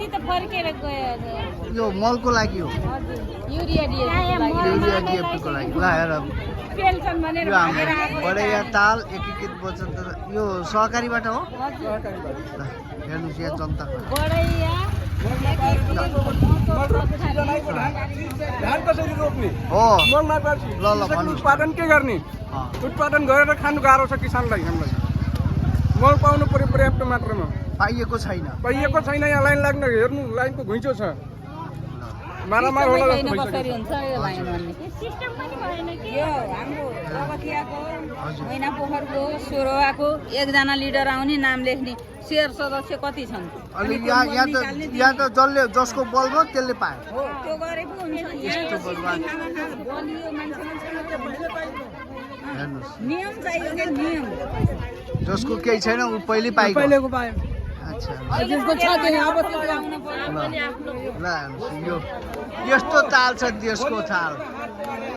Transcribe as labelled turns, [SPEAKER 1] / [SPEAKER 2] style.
[SPEAKER 1] कति त फर्केर गयो
[SPEAKER 2] यो मलको लागि हो
[SPEAKER 1] युरिया
[SPEAKER 2] युरिया डिएपीको लागि ल हेर
[SPEAKER 1] पेल्छन् भनेर
[SPEAKER 2] यो हाम्रो बढैया ताल एकीकृत बचत यो सहकारीबाट हो ल हेर्नुहोस् यहाँ जनताको
[SPEAKER 1] बढैया
[SPEAKER 3] धान कसरी रोप्ने
[SPEAKER 2] हो
[SPEAKER 3] मल नगर्छ
[SPEAKER 2] ल ल भन्नु
[SPEAKER 3] उत्पादन के गर्ने उत्पादन गरेर खानु गाह्रो छ किसानलाई हामीलाई मल पाउनु पर्यो पर्याप्त मात्रामा
[SPEAKER 2] पाइएको छैन
[SPEAKER 3] यहाँ लाइन लाग्न हेर्नु लाइनको घुइँचो छ मारामार होला जस्तो
[SPEAKER 1] कसरी
[SPEAKER 3] भइसक्यो
[SPEAKER 1] हुन्छ यो लाइन भन्ने सिस्टम पनि भएन कि यो हाम्रो रगतियाको मैना पोखरको सोरोवाको एकजना लिडर आउने नाम लेख्ने शेयर सदस्य कति छन्
[SPEAKER 2] अनि यहाँ त जसले जसको बलमा त्यसले पायो
[SPEAKER 1] हो त्यो गरे पो हुन्छ
[SPEAKER 2] यस्तो बलवान
[SPEAKER 1] बलियो मान्छेलाई
[SPEAKER 2] हेर्नुहोस्
[SPEAKER 1] नियम चाहियो के नियम
[SPEAKER 2] जसको केही छैन ऊ पहिले पाइको
[SPEAKER 3] पहिलेको पायो
[SPEAKER 2] अच्छा
[SPEAKER 3] जसको छ त्यही अब
[SPEAKER 2] ल हेर्नुहोस् यो यस्तो ताल छ देशको ताल